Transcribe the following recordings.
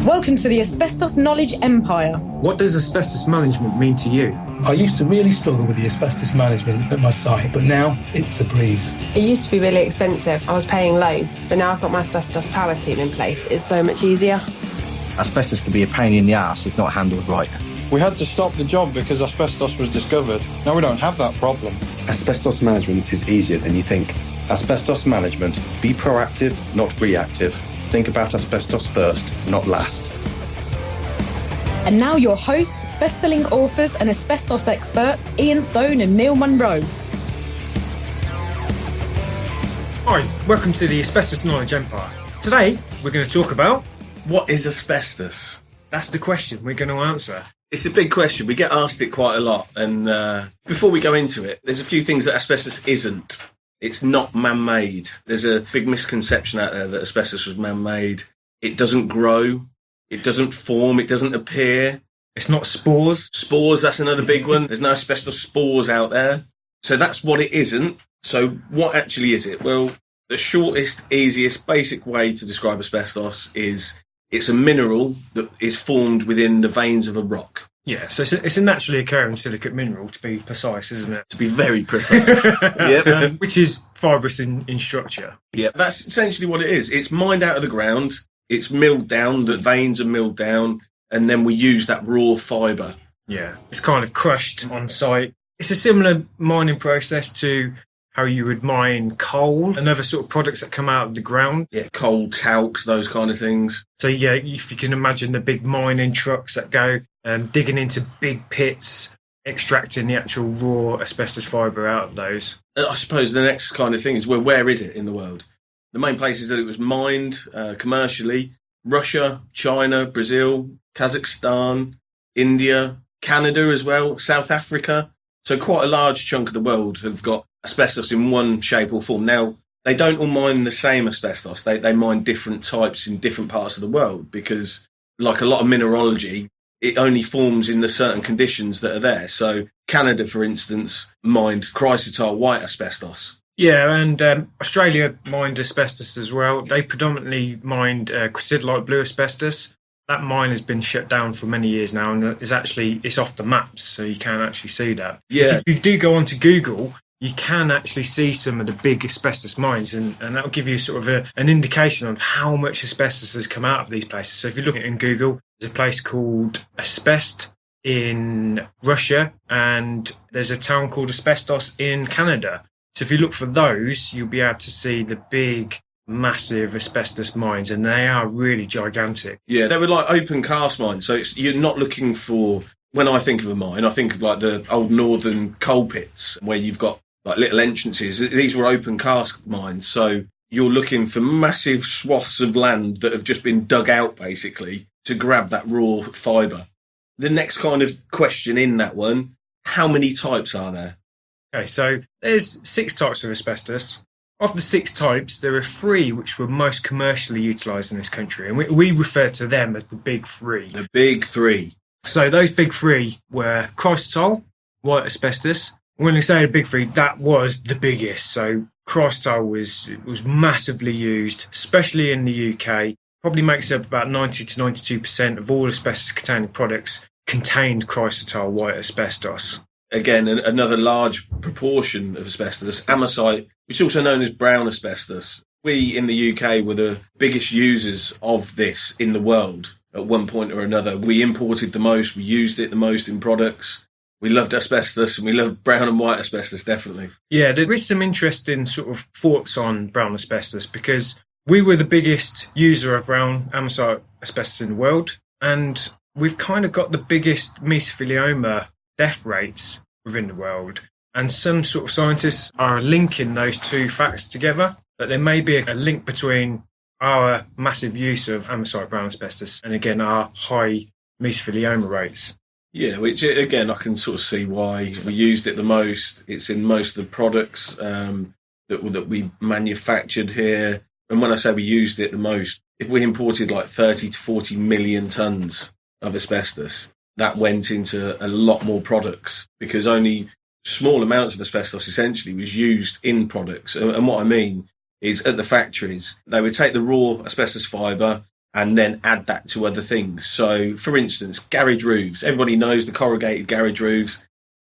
Welcome to the Asbestos Knowledge Empire. What does asbestos management mean to you? I used to really struggle with the asbestos management at my site, but now it's a breeze. It used to be really expensive. I was paying loads, but now I've got my asbestos power team in place. It's so much easier. Asbestos can be a pain in the arse if not handled right. We had to stop the job because asbestos was discovered. Now we don't have that problem. Asbestos management is easier than you think. Asbestos management. Be proactive, not reactive. Think about asbestos first, not last. And now your hosts, best-selling authors and asbestos experts, Ian Stone and Neil Munro. Hi, welcome to the Asbestos Knowledge Empire. Today, we're going to talk about... What is asbestos? That's the question we're going to answer. It's a big question. We get asked it quite a lot. And before we go into it, there's a few things that asbestos isn't. It's not man-made. There's a big misconception out there that asbestos was man-made. It doesn't grow. It doesn't form. It doesn't appear. It's not spores. Spores, that's another big one. There's no asbestos spores out there. So that's what it isn't. So what actually is it? Well, the shortest, easiest, basic way to describe asbestos is it's a mineral that is formed within the veins of a rock. Yeah, so it's a naturally occurring silicate mineral, to be precise, isn't it? To be very precise. Yep. Which is fibrous in structure. Yeah, that's essentially what it is. It's mined out of the ground, it's milled down, the veins are milled down, and then we use that raw fibre. Yeah, it's kind of crushed on site. It's a similar mining process to how you would mine coal and other sort of products that come out of the ground. Yeah, coal, talcs, those kind of things. So yeah, if you can imagine the big mining trucks that go digging into big pits, extracting the actual raw asbestos fibre out of those. I suppose the next kind of thing is, well, where is it in the world? The main places that it was mined commercially: Russia, China, Brazil, Kazakhstan, India, Canada as well, South Africa. So quite a large chunk of the world have got asbestos in one shape or form. Now, they don't all mine the same asbestos. They mine different types in different parts of the world because, like a lot of mineralogy, it only forms in the certain conditions that are there. So Canada, for instance, mined chrysotile white asbestos. Yeah, and Australia mined asbestos as well. They predominantly mined chrysidolite blue asbestos. That mine has been shut down for many years now, and it's off the maps, so you can actually see that. Yeah. If you do go onto Google, you can actually see some of the big asbestos mines, and that will give you sort of an indication of how much asbestos has come out of these places. So if you look at it in Google, there's a place called Asbestos in Russia, and there's a town called Asbestos in Canada. So if you look for those, you'll be able to see the big, massive asbestos mines, and they are really gigantic. Yeah, they were like open cast mines. So you're not looking for, when I think of a mine, I think of like the old northern coal pits where you've got like little entrances. These were open cast mines. So you're looking for massive swaths of land that have just been dug out, basically, to grab that raw fibre. The next kind of question in that one, how many types are there? Okay, so there's 6 types of asbestos. Of the 6 types, there are 3 which were most commercially utilised in this country, and we refer to them as the big 3. The big 3. So those big 3 were chrysotile, white asbestos. When we say the big 3, that was the biggest. So chrysotile was massively used, especially in the UK. Probably makes up about 90 to 92% of all asbestos-containing products contained chrysotile white asbestos. Again, another large proportion of asbestos, amosite, which is also known as brown asbestos. We in the UK were the biggest users of this in the world at one point or another. We imported the most, we used it the most in products. We loved asbestos, and we loved brown and white asbestos, definitely. Yeah, there is some interesting sort of thoughts on brown asbestos because we were the biggest user of brown amosite asbestos in the world, and we've kind of got the biggest mesothelioma death rates within the world. And some sort of scientists are linking those two facts together, that there may be a link between our massive use of amosite brown asbestos and, again, our high mesothelioma rates. Yeah, which, again, I can sort of see why we used it the most. It's in most of the products that we manufactured here. And when I say we used it the most, if we imported like 30 to 40 million tonnes of asbestos, that went into a lot more products because only small amounts of asbestos essentially was used in products. And what I mean is at the factories, they would take the raw asbestos fibre and then add that to other things. So, for instance, garage roofs. Everybody knows the corrugated garage roofs.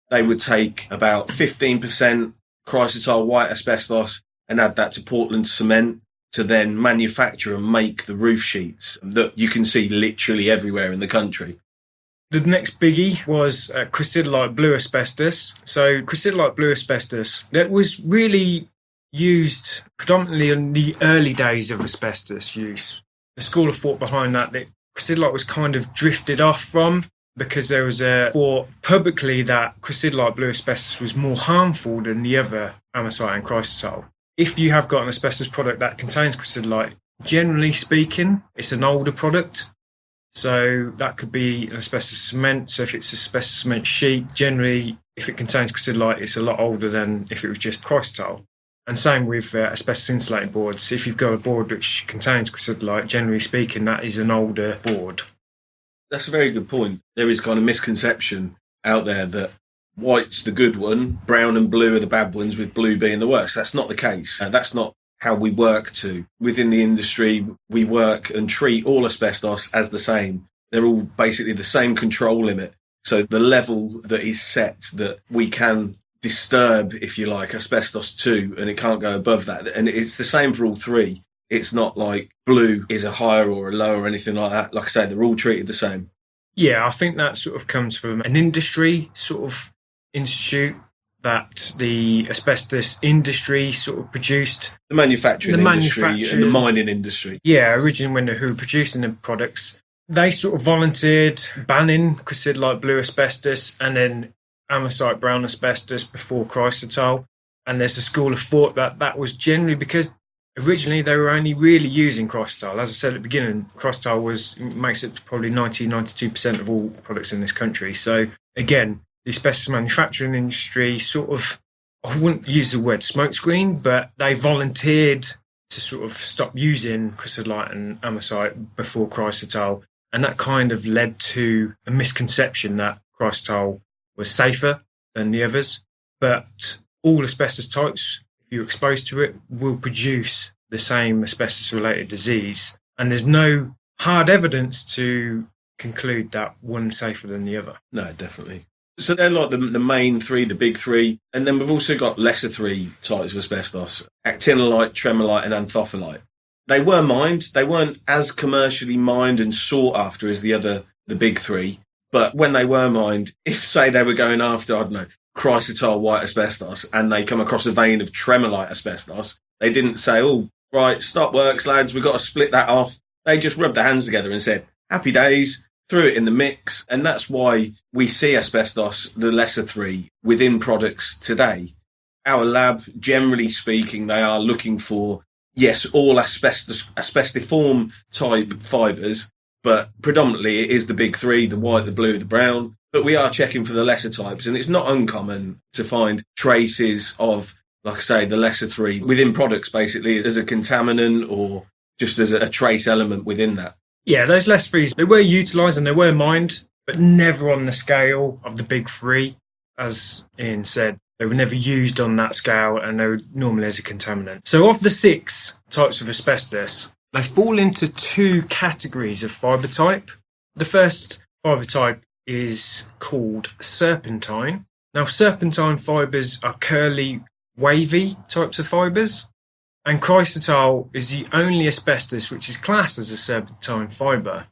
They would take about 15% chrysotile white asbestos and add that to Portland cement to then manufacture and make the roof sheets that you can see literally everywhere in the country. The next biggie was chrysotile blue asbestos. So chrysotile blue asbestos, that was really used predominantly in the early days of asbestos use. The school of thought behind that chrysotile was kind of drifted off from, because there was a thought publicly that chrysotile blue asbestos was more harmful than the other amosite and chrysotile. If you have got an asbestos product that contains chrysotile, generally speaking, it's an older product. So that could be an asbestos cement. So if it's asbestos cement sheet, generally, if it contains chrysotile, it's a lot older than if it was just chrysotile. And same with asbestos insulating boards. If you've got a board which contains chrysotile, generally speaking, that is an older board. That's a very good point. There is kind of misconception out there that white's the good one, brown and blue are the bad ones, with blue being the worst. That's not the case. That's not how we work to. Within the industry, we work and treat all asbestos as the same. They're all basically the same control limit. So the level that is set that we can disturb, if you like, asbestos to, and it can't go above that. And it's the same for all three. It's not like blue is a higher or a lower or anything like that. Like I said, they're all treated the same. Yeah, I think that sort of comes from an industry sort of institute that the asbestos industry sort of produced. The manufacturing industry and the mining industry. Yeah, originally when who were producing the products, they sort of volunteered banning chrysotile blue asbestos and then amosite brown asbestos before chrysotile. And there's a school of thought that that was generally because originally they were only really using chrysotile. As I said at the beginning, chrysotile makes it probably 92% of all products in this country. So again, the asbestos manufacturing industry sort of, I wouldn't use the word smokescreen, but they volunteered to sort of stop using chrysotile and amosite before chrysotile. And that kind of led to a misconception that chrysotile was safer than the others. But all asbestos types, if you're exposed to it, will produce the same asbestos-related disease. And there's no hard evidence to conclude that one's safer than the other. No, definitely. So they're like the main three, the big three. And then we've also got lesser three types of asbestos: actinolite, tremolite and anthophyllite. They were mined. They weren't as commercially mined and sought after as the big three. But when they were mined, if, say, they were going after, I don't know, chrysotile white asbestos and they come across a vein of tremolite asbestos, they didn't say, oh, right, stop works, lads, we've got to split that off. They just rubbed their hands together and said, happy days, threw it in the mix. And that's why we see asbestos, the lesser three, within products today. Our lab, generally speaking, they are looking for, yes, all asbestiform type fibres, but predominantly it is the big three, the white, the blue, the brown. But we are checking for the lesser types, and it's not uncommon to find traces of, like I say, the lesser three within products, basically, as a contaminant or just as a trace element within that. Yeah, those lesser threes, they were utilised and they were mined, but never on the scale of the big three. As Ian said, they were never used on that scale, and they were normally as a contaminant. So of the 6 types of asbestos, they fall into 2 categories of fibre type. The first fibre type is called serpentine. Now, serpentine fibres are curly, wavy types of fibres, and chrysotile is the only asbestos which is classed as a serpentine fibre.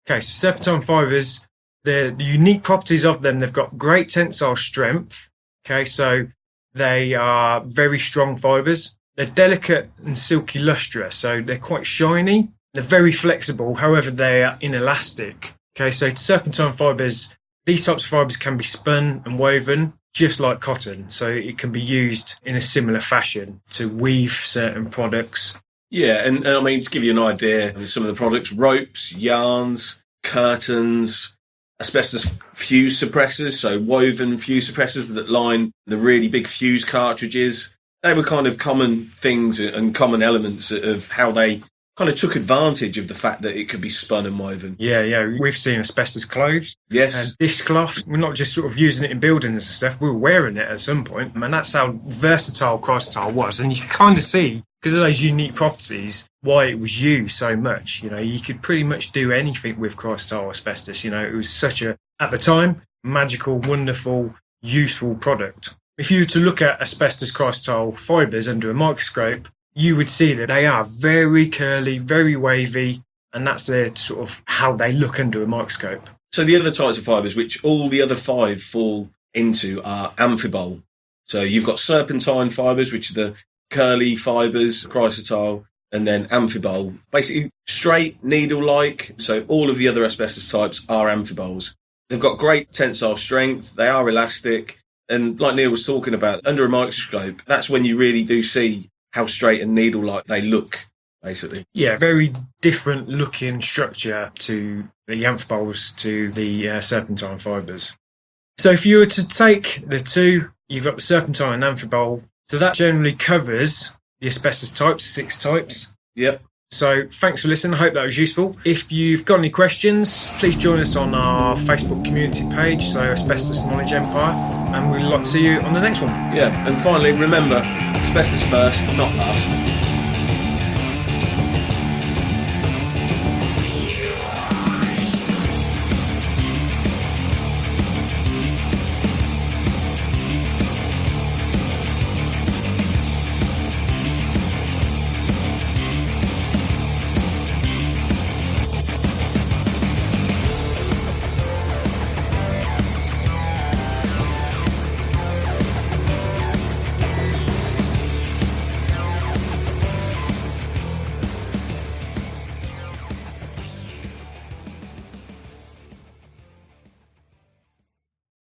Okay, so serpentine fibres, the unique properties of them, they've got great tensile strength. Okay, so they are very strong fibres. They're delicate and silky lustrous, so they're quite shiny. They're very flexible, however, they are inelastic. Okay, so serpentine fibres, these types of fibres can be spun and woven just like cotton, so it can be used in a similar fashion to weave certain products. Yeah, and I mean, to give you an idea of some of the products, ropes, yarns, curtains, asbestos fuse suppressors, so woven fuse suppressors that line the really big fuse cartridges. They were kind of common things and common elements of how they kind of took advantage of the fact that it could be spun and woven. Yeah. We've seen asbestos clothes Yes. and dishcloth. We're not just sort of using it in buildings and stuff. We were wearing it at some point, and that's how versatile cryotile was. And you can kind of see, because of those unique properties, why it was used so much. You know, you could pretty much do anything with cryotile asbestos. You know, it was such a, at the time, magical, wonderful, useful product. If you were to look at asbestos cryotile fibres under a microscope, you would see that they are very curly, very wavy, and that's their sort of how they look under a microscope. So the other types of fibres, which all the other 5 fall into, are amphibole. So you've got serpentine fibres, which are the curly fibres, cryotile, and then amphibole. Basically straight, needle-like. So all of the other asbestos types are amphiboles. They've got great tensile strength. They are elastic. And like Neil was talking about, under a microscope, that's when you really do see how straight and needle-like they look, basically. Yeah, very different looking structure to the amphiboles to the serpentine fibres. So if you were to take the two, you've got the serpentine and amphibole, so that generally covers the asbestos types, 6 types. Yep. So thanks for listening. I hope that was useful. If you've got any questions, please join us on our Facebook community page, so Asbestos Knowledge Empire, and we'd like to see you on the next one. Yeah, and finally, remember, asbestos first, not last.